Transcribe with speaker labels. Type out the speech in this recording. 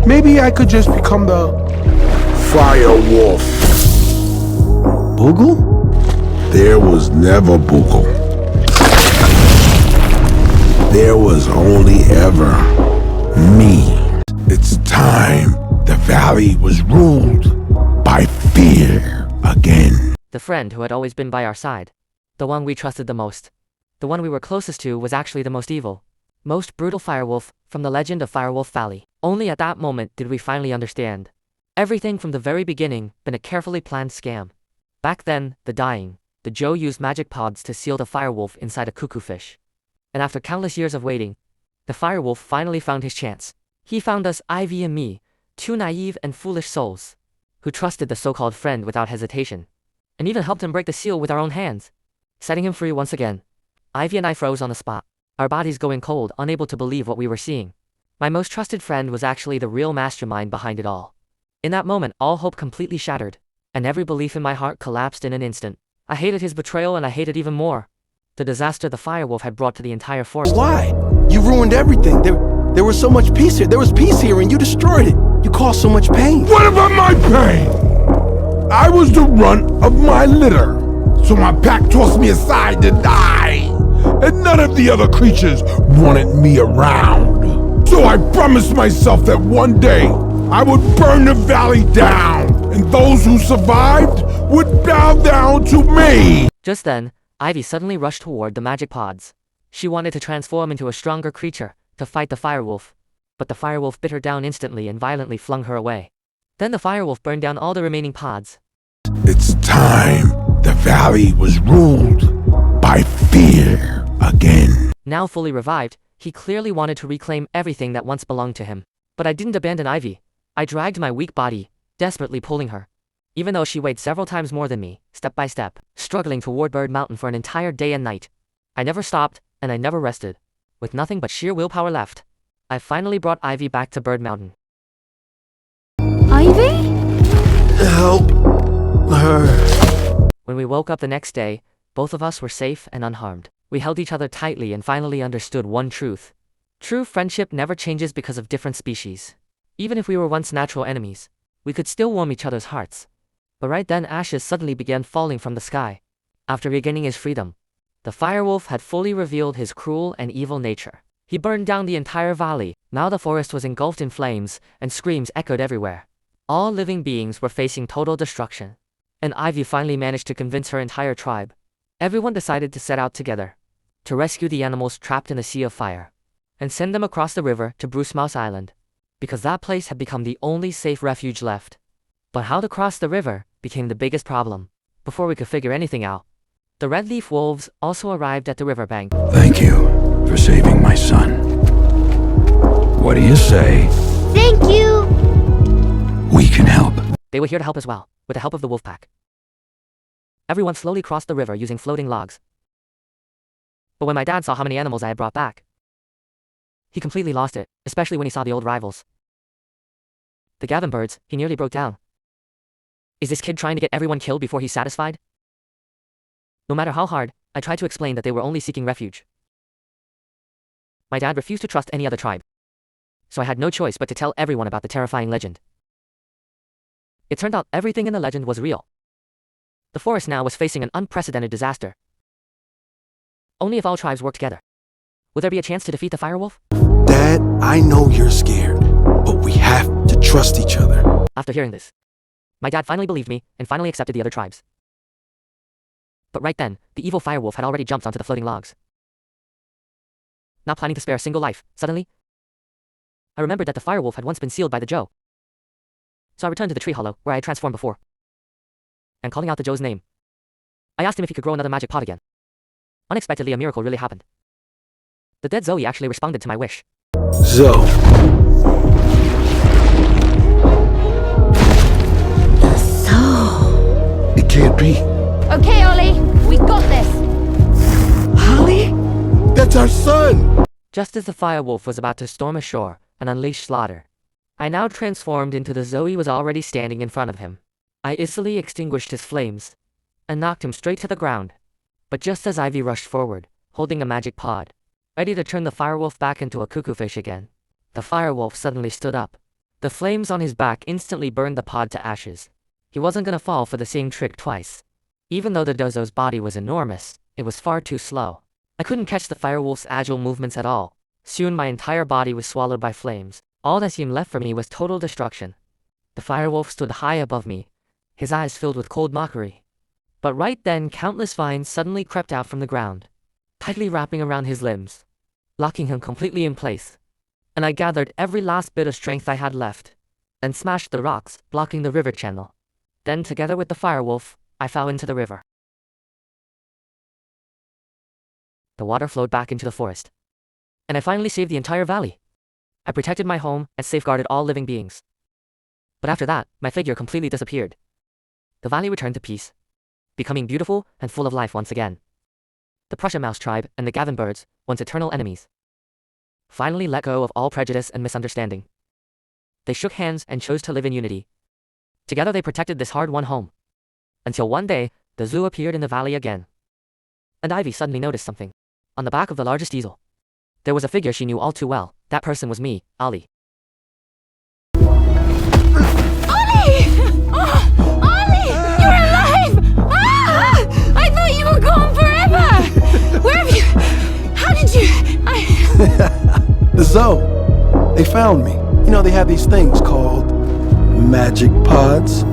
Speaker 1: Maybe I could just become the Firewolf.
Speaker 2: Boogle?
Speaker 1: There was never Boogle. There was only ever me. It's time. The valley was ruled by fear again.
Speaker 3: The friend who had always been by our side. The one we trusted the most. The one we were closest to was actually the most evil. Most brutal Firewolf from the legend of Firewolf Valley. Only at that moment did we finally understand. Everything from the very beginning been a carefully planned scam. Back then, the Joe used magic pods to seal the Firewolf inside a Cuckoo Fish. And after countless years of waiting, the Firewolf finally found his chance. He found us, Ivy and me, two naive and foolish souls, who trusted the so-called friend without hesitation, and even helped him break the seal with our own hands, setting him free once again. Ivy and I froze on the spot, our bodies going cold, unable to believe what we were seeing. My most trusted friend was actually the real mastermind behind it all. In that moment, all hope completely shattered, and every belief in my heart collapsed in an instant. I hated his betrayal, and I hated even more the disaster the Firewolf had brought to the entire forest.
Speaker 2: Why? You ruined everything. There was so much peace here. There was peace here, and you destroyed it. You caused so much pain.
Speaker 1: What about my pain? I was the runt of my litter, so my pack tossed me aside to die. And none of the other creatures wanted me around. So I promised myself that one day I would burn the valley down, and those who survived would bow down to me.
Speaker 3: Just then, Ivy suddenly rushed toward the magic pods. She wanted to transform into a stronger creature to fight the Firewolf, but the Firewolf bit her down instantly and violently flung her away. Then the Firewolf burned down all the remaining pods.
Speaker 1: It's time. The valley was ruled by fear again.
Speaker 3: Now fully revived, he clearly wanted to reclaim everything that once belonged to him. But I didn't abandon Ivy. I dragged my weak body, desperately pulling her. Even though she weighed several times more than me, step by step, struggling toward Bird Mountain for an entire day and night. I never stopped, and I never rested. With nothing but sheer willpower left, I finally brought Ivy back to Bird Mountain.
Speaker 4: Ivy?
Speaker 2: Help her.
Speaker 3: When we woke up the next day, both of us were safe and unharmed. We held each other tightly and finally understood one truth. True friendship never changes because of different species. Even if we were once natural enemies, we could still warm each other's hearts. But right then, ashes suddenly began falling from the sky. After regaining his freedom, the Firewolf had fully revealed his cruel and evil nature. He burned down the entire valley. Now the forest was engulfed in flames, and screams echoed everywhere. All living beings were facing total destruction. And Ivy finally managed to convince her entire tribe. Everyone decided to set out together to rescue the animals trapped in the sea of fire, and send them across the river to Bruce Mouse Island, because that place had become the only safe refuge left. But how to cross the river became the biggest problem. Before we could figure anything out, the Red Leaf Wolves also arrived at the riverbank.
Speaker 5: Thank you for saving my son. What do you say?
Speaker 4: Thank you!
Speaker 5: We can help.
Speaker 3: They were here to help as well, with the help of the wolf pack. Everyone slowly crossed the river using floating logs. But when my dad saw how many animals I had brought back, he completely lost it, especially when he saw the old rivals. The Gavin birds, he nearly broke down. Is this kid trying to get everyone killed before he's satisfied? No matter how hard, I tried to explain that they were only seeking refuge. My dad refused to trust any other tribe, so I had no choice but to tell everyone about the terrifying legend. It turned out everything in the legend was real. The forest now was facing an unprecedented disaster. Only if all tribes worked together would there be a chance to defeat the Firewolf?
Speaker 2: Dad, I know you're scared, but we have to trust each other.
Speaker 3: After hearing this, my dad finally believed me and finally accepted the other tribes. But right then, the evil Firewolf had already jumped onto the floating logs. Not planning to spare a single life, suddenly, I remembered that the Firewolf had once been sealed by the Joe. So I returned to the tree hollow, where I had transformed before. And calling out the Joe's name, I asked him if he could grow another magic pod again. Unexpectedly, a miracle really happened. The dead Zoe actually responded to my wish.
Speaker 2: Zoe.
Speaker 4: So...
Speaker 2: It can't be.
Speaker 4: Okay, Ollie, we got this!
Speaker 2: Ollie? That's our son!
Speaker 3: Just as the Firewolf was about to storm ashore and unleash slaughter, I now transformed into the Zoe was already standing in front of him. I easily extinguished his flames and knocked him straight to the ground. But just as Ivy rushed forward, holding a magic pod, ready to turn the Firewolf back into a Cuckoo Fish again, the Firewolf suddenly stood up. The flames on his back instantly burned the pod to ashes. He wasn't gonna fall for the same trick twice. Even though the dozo's body was enormous, it was far too slow. I couldn't catch the Firewolf's agile movements at all. Soon my entire body was swallowed by flames. All that seemed left for me was total destruction. The Firewolf stood high above me, his eyes filled with cold mockery. But right then, countless vines suddenly crept out from the ground, tightly wrapping around his limbs, locking him completely in place. And I gathered every last bit of strength I had left, and smashed the rocks, blocking the river channel. Then, together with the Firewolf, I fell into the river. The water flowed back into the forest, and I finally saved the entire valley. I protected my home and safeguarded all living beings. But after that, my figure completely disappeared. The valley returned to peace, becoming beautiful and full of life once again. The Prussia mouse tribe and the Gavin birds, once eternal enemies, finally let go of all prejudice and misunderstanding. They shook hands and chose to live in unity. Together they protected this hard-won home. Until one day, the zoo appeared in the valley again. And Ivy suddenly noticed something. On the back of the largest easel, there was a figure she knew all too well. That person was me, Ollie.
Speaker 4: Ollie! Oh, Ollie! You're alive! Ah! I thought you were gone forever! Where have you... How did you...
Speaker 2: The zoo. They found me. You know, they have these things called magic pods.